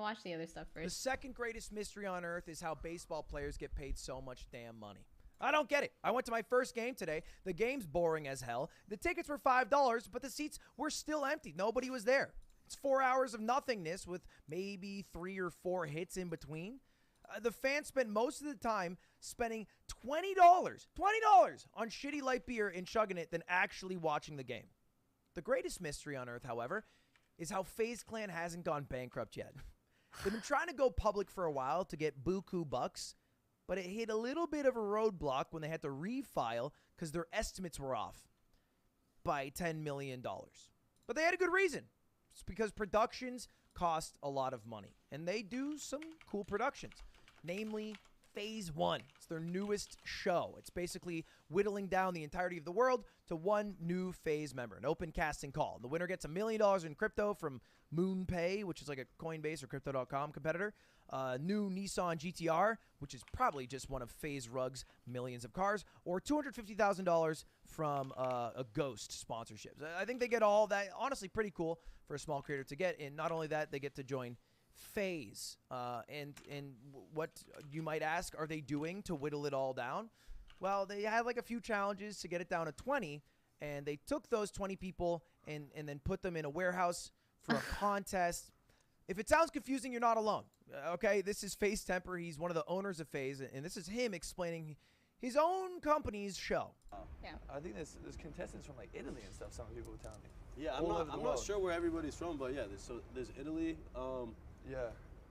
watch the other stuff first. The second greatest mystery on earth is how baseball players get paid so much damn money. I don't get it. I went to my first game today. The game's boring as hell. The tickets were $5, but the seats were still empty. Nobody was there. It's 4 hours of nothingness with maybe 3 or 4 hits in between. The fans spent most of the time spending $20 on shitty light beer and chugging it than actually watching the game. The greatest mystery on earth, however, is how Faze Clan hasn't gone bankrupt yet. They've been trying to go public for a while to get buku bucks, but it hit a little bit of a roadblock when they had to refile because their estimates were off by $10 million. But they had a good reason. It's because productions cost a lot of money, and they do some cool productions. Namely, Phase 1. It's their newest show. It's basically whittling down the entirety of the world to one new Phase member, an open casting call. The winner gets $1 million in crypto from MoonPay, which is like a Coinbase or Crypto.com competitor. New Nissan GTR, which is probably just one of Phase Rug's millions of cars, or $250,000 from a Ghost sponsorship. I think they get all that. Honestly, pretty cool for a small creator to get. And not only that, they get to join Phase. And what you might ask, are they doing to whittle it all down? Well, they had like a few challenges to get it down to 20, and they took those 20 people and then put them in a warehouse for a contest. If it sounds confusing, you're not alone. Okay, this is Phase Temper. He's one of the owners of Phase, and this is him explaining his own company's show. Yeah. I think there's contestants from like Italy and stuff, some people were telling me. Yeah, I'm not sure where everybody's from, but yeah, there's Italy. Yeah.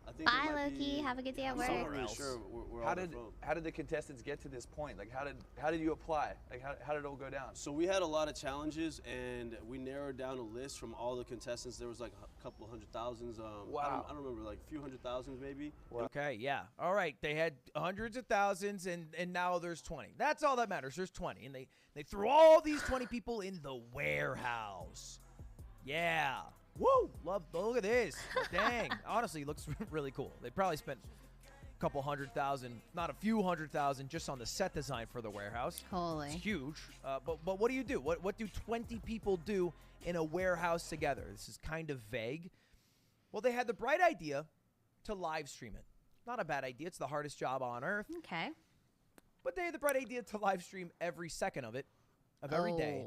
I think bye, Loki. Have a good day at work. I'm not really sure where how did the contestants get to this point? Like, how did you apply? Like, how did it all go down? So we had a lot of challenges, and we narrowed down a list from all the contestants. There was like a couple hundred thousands. Wow. I don't remember, like a few hundred thousands maybe. Wow. Okay, yeah. All right, they had hundreds of thousands, and now there's 20. That's all that matters. There's 20, and they threw all these 20 people in the warehouse. Yeah. Woo! Look at this. Dang. Honestly, it looks really cool. They probably spent a couple $100,000, not a few $100,000, just on the set design for the warehouse. Holy. It's huge. But what do you do? What do 20 people do in a warehouse together? This is kind of vague. Well, they had the bright idea to live stream it. Not a bad idea. It's the hardest job on earth. Okay. But they had the bright idea to live stream every second of it, of every day,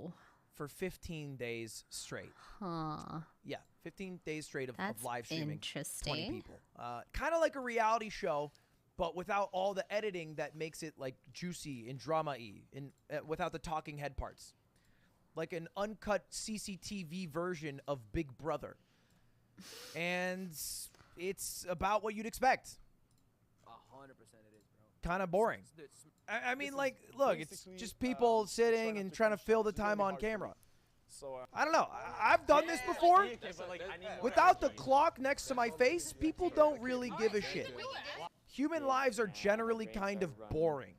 for 15 days straight. Huh. Yeah, 15 days straight of live streaming. Interesting. 20 people. Kind of like a reality show, but without all the editing that makes it like juicy and drama-y, and without the talking head parts. Like an uncut CCTV version of Big Brother. And it's about what you'd expect. 100% it is, bro. Kind of boring. I mean, like, look, it's just people sitting and trying to fill the time on camera. So I don't know. I've done this before. Without the clock next to my face, people don't really give a shit. Human lives are generally kind of boring.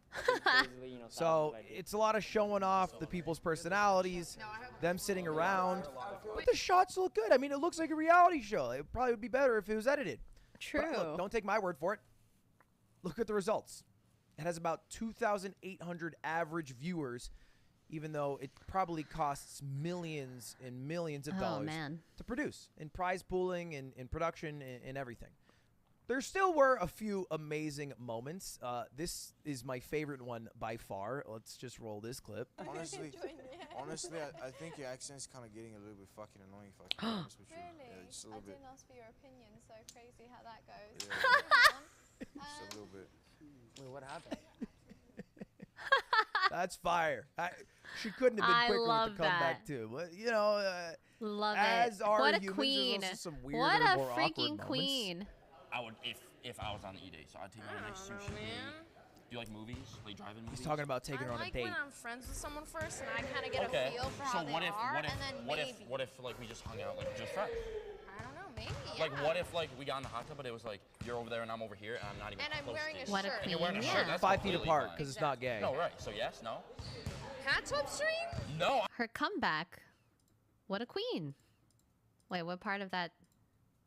So it's a lot of showing off the people's personalities, them sitting around. But the shots look good. I mean, it looks like a reality show. It probably would be better if it was edited. True. But look, don't take my word for it. Look at the results. It has about 2,800 average viewers, even though it probably costs millions and millions of dollars to produce, in prize pooling and in production and everything. There still were a few amazing moments. This is my favorite one by far. Let's just roll this clip. Honestly, I think your accent's kind of getting a little bit fucking annoying, if I can be honest with you. Really? Yeah, just a little bit. I didn't ask for your opinion, so crazy how that goes. Yeah. Just a little bit. Wait, what happened? That's fire. She couldn't have been quicker with the comeback too. But you know, love as it. are What a humans, queen! There's also some weirder, What a more freaking awkward queen! moments. I would if I was on the E-Day, so I'd take her on a nice sushi date. Do you like movies? Like drive-in movies? He's talking about taking her on a date. I like when I'm friends with someone first, and I kind of get a feel for how they are, and then maybe. What if like we just hung out like just friends? I don't know, maybe. Like what if like we got in the hot tub, but it was like you're over there and I'm over here, and I'm not even and I'm close wearing to a you. shirt. What a And you're wearing a queen, shirt. yeah. That's 5 feet completely apart fine. because it's not gay. No, right. So yes, no. Hot tub stream? No. Her comeback. What a queen. Wait, what part of that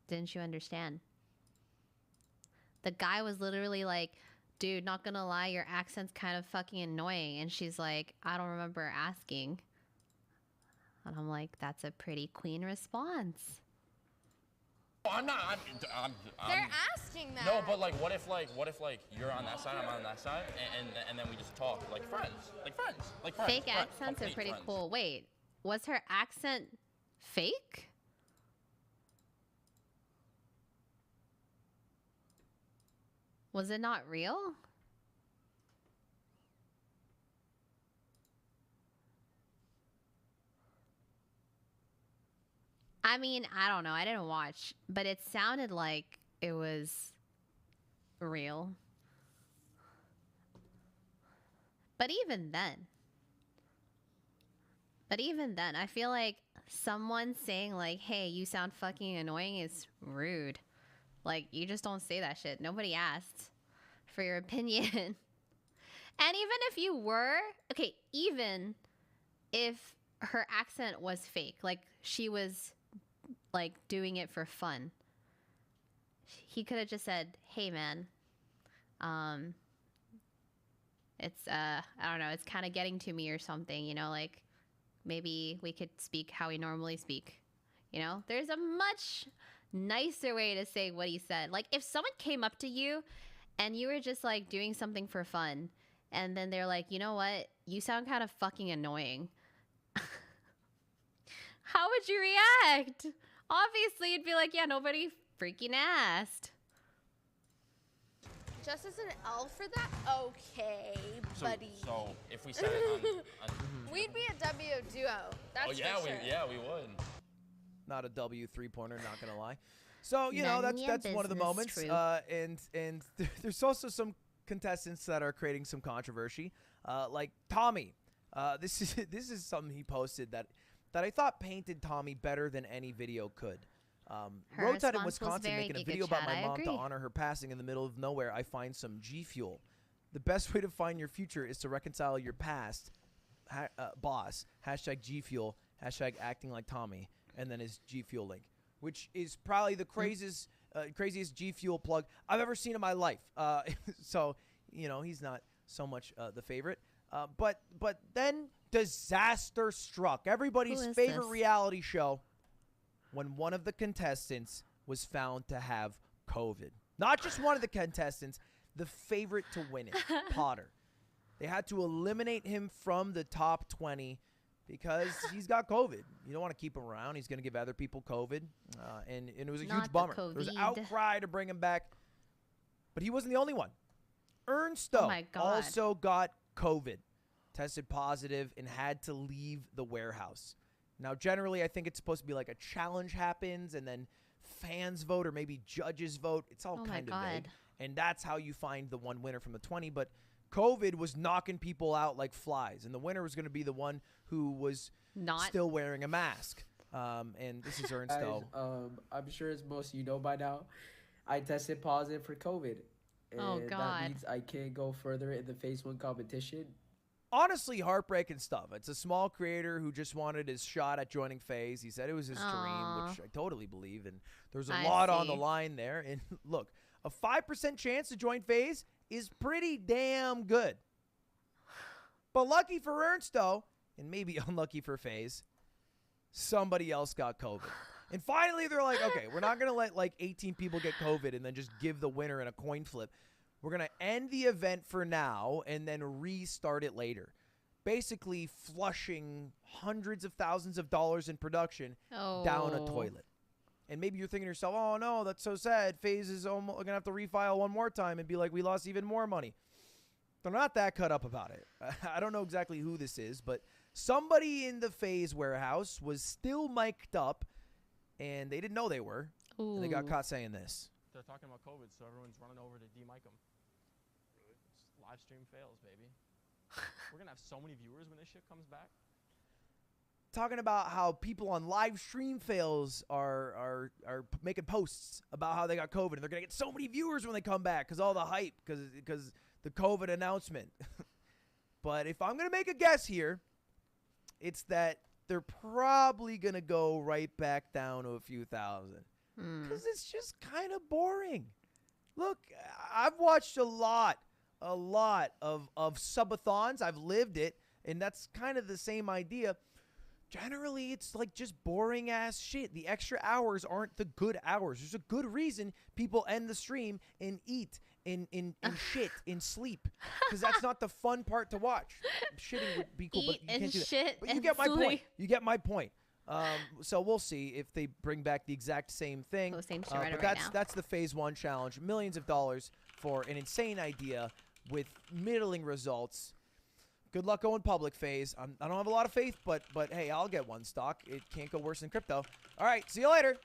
didn't you understand? The guy was literally like, dude, not gonna lie, your accent's kind of fucking annoying. And she's like, I don't remember asking. And I'm like, that's a pretty queen response. I'm not. They're asking that. No, but like, what if you're on that side, I'm on that side, and then we just talk like friends, Fake friends, accents are complete pretty friends. cool. Wait, was her accent fake? Was it not real? I mean, I don't know. I didn't watch, but it sounded like it was real. But even then, I feel like someone saying like, "Hey, you sound fucking annoying," is rude. Like, you just don't say that shit. Nobody asked for your opinion. And even if you were, okay, even if her accent was fake, like she was like doing it for fun, he could have just said, "Hey man, it's I don't know, it's kind of getting to me," or something, you know, like maybe we could speak how we normally speak. You know, there's a much nicer way to say what he said. Like, if someone came up to you and you were just like doing something for fun, and then they're like, "You know what? You sound kind of fucking annoying." How would you react? Obviously, you'd be like, "Yeah, nobody freaking asked." Just as an L for that? Okay, buddy. So if we said it on We'd be a W duo. That's oh yeah, for sure. we would. Not a W 3-pointer, not gonna lie. So you None know your that's one of the business, moments. true. And there's also some contestants that are creating some controversy, like Tommy. This is something he posted that I thought painted Tommy better than any video could. Her Road's out in response was Wisconsin very making a Giga video about Chad. my I mom to agree. honor her passing in the middle of nowhere. I find some G Fuel. The best way to find your future is to reconcile your past. Boss. Hashtag G Fuel. Hashtag acting like Tommy. And then his G Fuel link, which is probably the craziest G Fuel plug I've ever seen in my life. So, you know, he's not so much the favorite. But then disaster struck. Everybody's Who is favorite this? reality show, when one of the contestants was found to have COVID. Not just one of the contestants, the favorite to win it, Potter. They had to eliminate him from the top 20 because he's got COVID. You don't want to keep him around. He's going to give other people COVID. And it was a Not huge the bummer. There was COVID. outcry to bring him back. But he wasn't the only one. Ernsto Oh my God. also got COVID, tested positive, and had to leave the warehouse. Now, generally, I think it's supposed to be like a challenge happens, and then fans vote, or maybe judges vote. It's all Oh my kind of vague. God. And that's how you find the one winner from the 20. But COVID was knocking people out like flies, and the winner was going to be the one who was Not still wearing a mask. And this is Ernsto. Guys, I'm sure as most of you know by now, I tested positive for COVID. And Oh, that God. means I can't go further in the Phase 1 competition. Honestly, heartbreaking stuff. It's a small creator who just wanted his shot at joining Faze. He said it was his dream, which I totally believe. And there's a I lot on the see. line there. And look, a 5% chance to join Faze is pretty damn good. But lucky for Ernsto, and maybe unlucky for Faze, somebody else got COVID. And finally, they're like, okay, we're not going to let like 18 people get COVID and then just give the winner in a coin flip. We're going to end the event for now and then restart it later. Basically flushing hundreds of thousands of dollars in production down a Oh. toilet. And maybe you're thinking to yourself, oh no, that's so sad. Faze is almost going to have to refile one more time and be like, we lost even more money. They're not that cut up about it. I don't know exactly who this is, but somebody in the Faze warehouse was still mic'd up, and they didn't know they were. And they got Ooh. caught saying this. They're talking about COVID, so everyone's running over to de-mic them. It's live stream fails, baby. We're going to have so many viewers when this shit comes back. Talking about how people on live stream fails are making posts about how they got COVID, and they're going to get so many viewers when they come back because all the hype, because the COVID announcement. But if I'm going to make a guess here, it's that they're probably going to go right back down to a few thousand. Because it's just kind of boring. Look, I've watched a lot of subathons. I've lived it, and that's kind of the same idea. generally it's like just boring ass shit. The extra hours aren't the good hours. There's a good reason people end the stream and eat in shit, in sleep, because that's not the fun part to watch. Shitting would be cool, Eat but you can't do that. shit But you and get my point. sleep. You get my point. So we'll see if they bring back the exact same thing. Oh, same shit right but right that's now. that's the Phase 1 challenge. Millions of dollars for an insane idea with middling results. Good luck going public, Faze. I don't have a lot of faith, but hey, I'll get one stock. It can't go worse than crypto. All right, see you later.